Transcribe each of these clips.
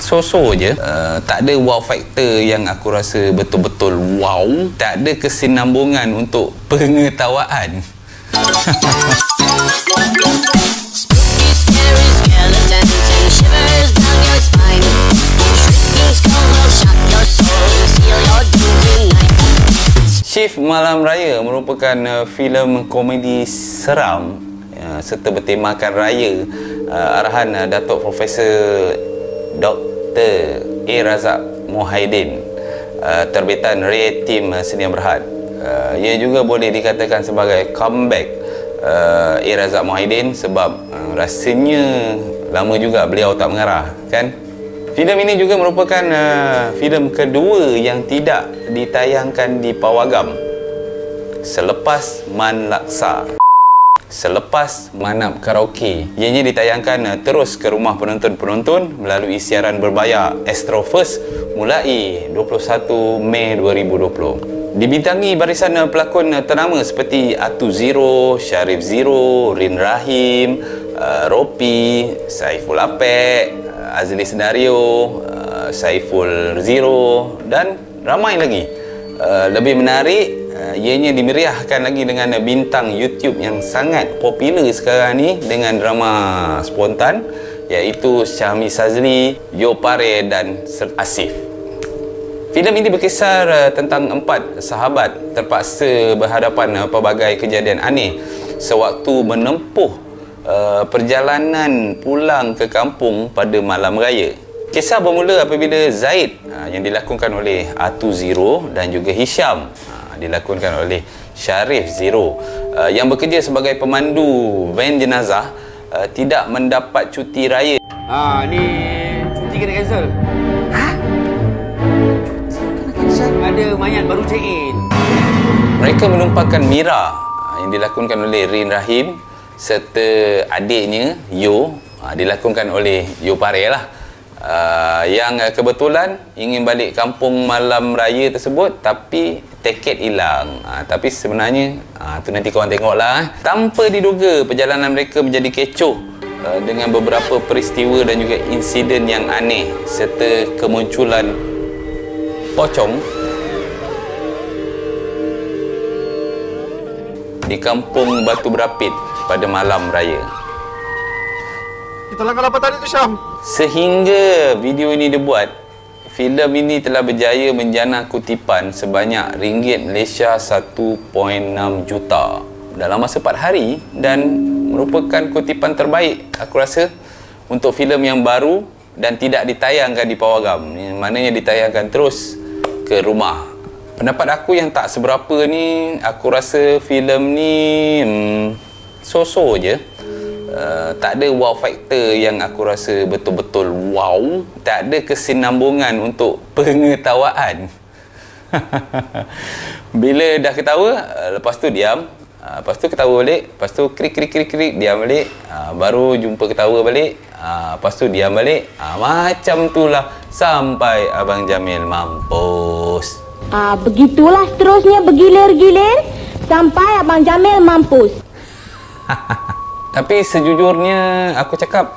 so-so je. Tak ada wow factor yang aku rasa betul-betul wow. Tak ada kesinambungan untuk pengetahuan. Shift Malam Raya merupakan filem komedi seram serta bertemakan raya, arahan Datuk Profesor Dr. A. Razak Mohaidin, terbitan Ray Team Sdn Bhd. Ia juga boleh dikatakan sebagai comeback A. Razak Mohaidin sebab rasanya lama juga beliau tak mengarah, kan? Filem ini juga merupakan filem kedua yang tidak ditayangkan di Pawagam selepas Man Laksa. Selepas Manap Karaoke, ianya ditayangkan terus ke rumah penonton-penonton melalui siaran berbayar Astro First mulai 21 Mei 2020. Dibintangi barisan pelakon ternama seperti Atu Zero, Sharif Zero, Rin Rahim, Ropi, Saiful Apek, Azli Senario, Saiful Zero dan ramai lagi. Lebih menarik, ianya dimeriahkan lagi dengan bintang YouTube yang sangat popular sekarang ni dengan drama spontan, iaitu Syahmi Sazli, Yo Pare dan Asif. Filem ini berkisar tentang 4 sahabat terpaksa berhadapan pelbagai kejadian aneh sewaktu menempuh perjalanan pulang ke kampung pada malam raya. Kisah bermula apabila Zaid yang dilakonkan oleh Atu Zero dan juga Hisham dilakonkan oleh Sharif Zero yang bekerja sebagai pemandu van jenazah tidak mendapat cuti raya. Ni cuti kena cancel. Hah? Kena cancel? Ada mayat baru check in. Mereka menumpahkan Mira yang dilakonkan oleh Rin Rahim serta adiknya Yo, dilakonkan oleh Yo Pare lah, yang kebetulan ingin balik kampung malam raya tersebut tapi tiket hilang. Tapi sebenarnya tu nanti korang tengok lah. Tanpa diduga perjalanan mereka menjadi kecoh dengan beberapa peristiwa dan juga insiden yang aneh serta kemunculan pocong di kampung Batu Berapit pada malam raya. Kita langgar apa tadi tu, Syam? Sehingga video ini dibuat, filem ini telah berjaya menjana kutipan sebanyak ringgit Malaysia 1.6 juta dalam masa 4 hari dan merupakan kutipan terbaik aku rasa untuk filem yang baru dan tidak ditayangkan di Pawagam. Maknanya ditayangkan terus ke rumah. Pendapat aku yang tak seberapa ni, aku rasa filem ni so-so je. Tak ada wow factor yang aku rasa betul-betul wow. Tak ada kesinambungan untuk pengetahuan. Bila dah ketawa, lepas tu diam, lepas tu ketawa balik, lepas tu krik, diam balik, baru jumpa ketawa balik, lepas tu diam balik, macam itulah sampai Abang Jamil mampus. Begitulah seterusnya bergilir-gilir sampai Abang Jamil mampus. Tapi sejujurnya aku cakap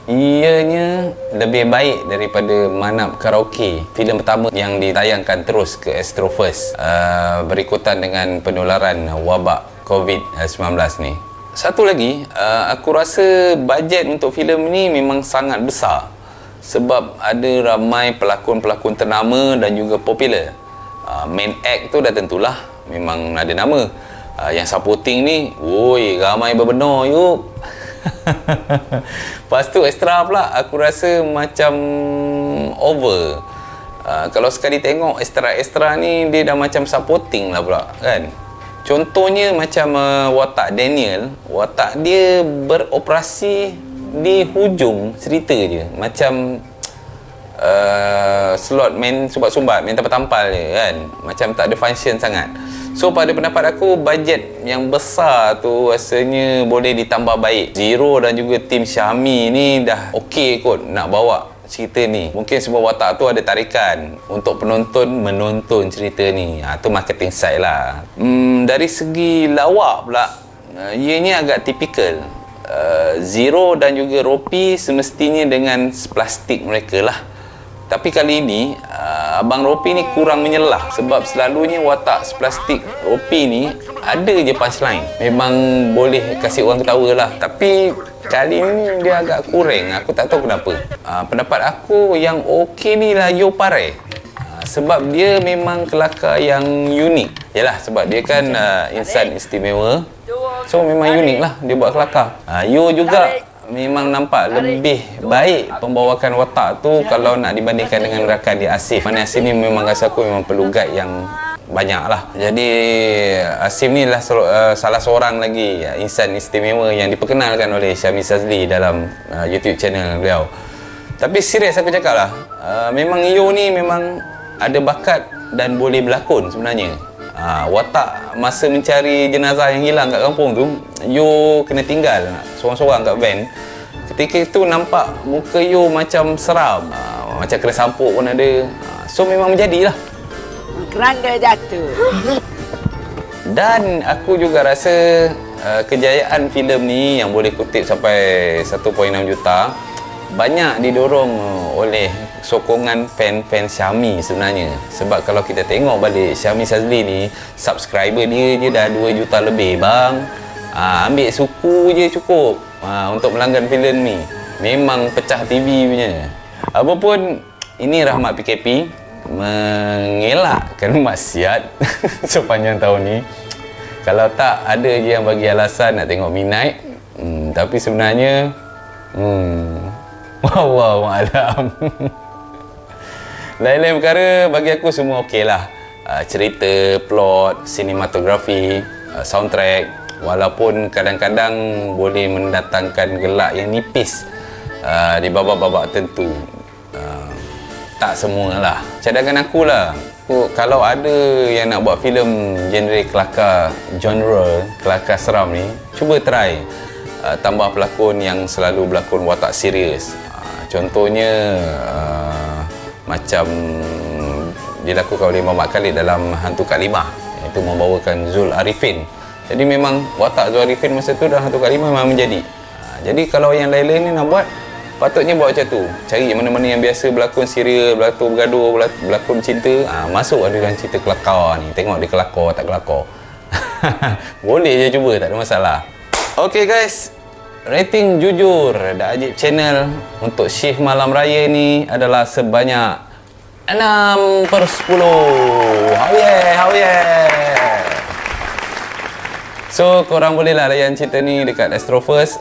ianya lebih baik daripada Manap Karaoke, filem pertama yang ditayangkan terus ke Astro First berikutan dengan penularan wabak COVID-19 ni. Satu lagi, aku rasa bajet untuk filem ni memang sangat besar sebab ada ramai pelakon-pelakon ternama dan juga popular. Main act tu dah tentulah memang ada nama. Yang supporting ni, woi, ramai berbenar yuk. Lepas tu extra pula aku rasa macam over. Kalau sekali tengok extra-extra ni, dia dah macam supporting lah pula, kan. Contohnya macam watak Daniel, watak dia beroperasi di hujung cerita je. Macam slot main sumbat-sumbat, main tampal-tampal je, kan. Macam tak ada function sangat. So pada pendapat aku, bajet yang besar tu rasanya boleh ditambah baik. Zero dan juga tim Syahmi ni dah okey kot nak bawa cerita ni. Mungkin semua watak tu ada tarikan untuk penonton menonton cerita ni. Tu marketing side lah. Dari segi lawak pula, ianya agak tipikal. Zero dan juga Ropi semestinya dengan plastik mereka lah. Tapi kali ini Abang Ropi ni kurang menyelah, sebab selalunya watak plastik Ropi ni ada je punchline. Memang boleh kasih orang ketawa lah. Tapi kali ni dia agak kurang. Aku tak tahu kenapa. Pendapat aku yang okey ni lah Yo Pare. Sebab dia memang kelakar yang unik. Yalah, sebab dia kan insan istimewa. So memang unik lah dia buat kelakar. Yo juga memang nampak lebih baik pembawakan watak tu kalau nak dibandingkan dengan rakan dia Asif. Mana Asif ni memang rasa aku memang perlu guide yang banyak lah. Jadi Asif ni lah salah seorang lagi insan istimewa yang diperkenalkan oleh Syamie Sazli dalam YouTube channel beliau. Tapi serius aku cakap lah, memang Yo ni memang ada bakat dan boleh berlakon sebenarnya. Watak masa mencari jenazah yang hilang kat kampung tu, Yo kena tinggal seorang-seorang kat van. Ketika itu nampak muka Yo macam seram, macam kena sampuk pun ada. So memang menjadilah. Kerangga jatuh. Dan aku juga rasa kejayaan filem ni yang boleh kutip sampai 1.6 juta banyak didorong oleh sokongan fan-fan Syamie sebenarnya. Sebab kalau kita tengok balik, Syamie Sazli ni subscriber dia je dah 2 juta lebih bang. Ambil suku je cukup untuk melanggan filem ni. Memang pecah TV punya. Apapun, ini Rahmat PKP mengelakkan maksiat sepanjang tahun ni. Kalau tak, ada je yang bagi alasan nak tengok Midnight. Tapi sebenarnya Wallahu a'lam. Lain-lain perkara bagi aku semua okey lah. Cerita, plot, sinematografi, soundtrack, walaupun kadang-kadang boleh mendatangkan gelak yang nipis di babak-babak tertentu. Tak semualah. Cadangan aku lah, kalau ada yang nak buat filem genre kelakar seram ni, cuba try tambah pelakon yang selalu berlakon watak serius. Contohnya macam dilakukan oleh Muhammad Khalid dalam Hantu Kak Limah, iaitu membawakan Zul Arifin. Jadi memang watak Zul Arifin masa tu dalam Hantu Kak Limah memang menjadi. Jadi kalau yang lain-lain ni nak buat, patutnya buat macam tu. Cari mana-mana yang biasa berlakon serius, berlakon bergaduh, berlakon cinta, masuk ada dalam cerita kelakar ni. Tengok dia kelakar tak kelakar. Boleh je cuba, tak ada masalah. Okay guys, rating jujur Dak Ajib Channel untuk shift malam raya ni adalah sebanyak 6/10. How yeah. So korang bolehlah layan cerita ni dekat Astro First.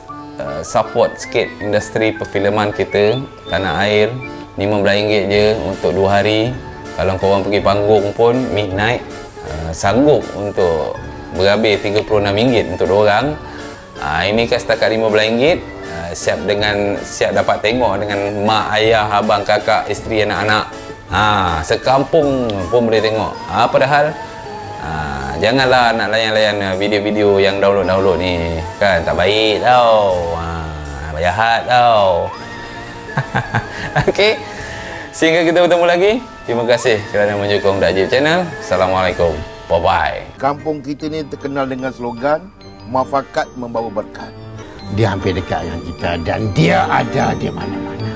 Support sikit industri perfilman kita tanah air. RM15 je untuk 2 hari. Kalau korang pergi panggung pun Midnight, sanggup untuk berhabis RM36 untuk 2 orang. Ini kan setakat RM15, siap dapat tengok dengan mak, ayah, abang, kakak, isteri, anak-anak. Sekampung pun boleh tengok. Padahal janganlah nak layan-layan video-video yang download ni. Kan tak baik tau. Jahat tau. Okey. Sehingga kita bertemu lagi. Terima kasih kerana menyokong Dak Ajib Channel. Assalamualaikum. Bye-bye. Kampung kita ni terkenal dengan slogan muafakat membawa berkat. Dia hampir dekat dengan kita dan dia ada di mana-mana.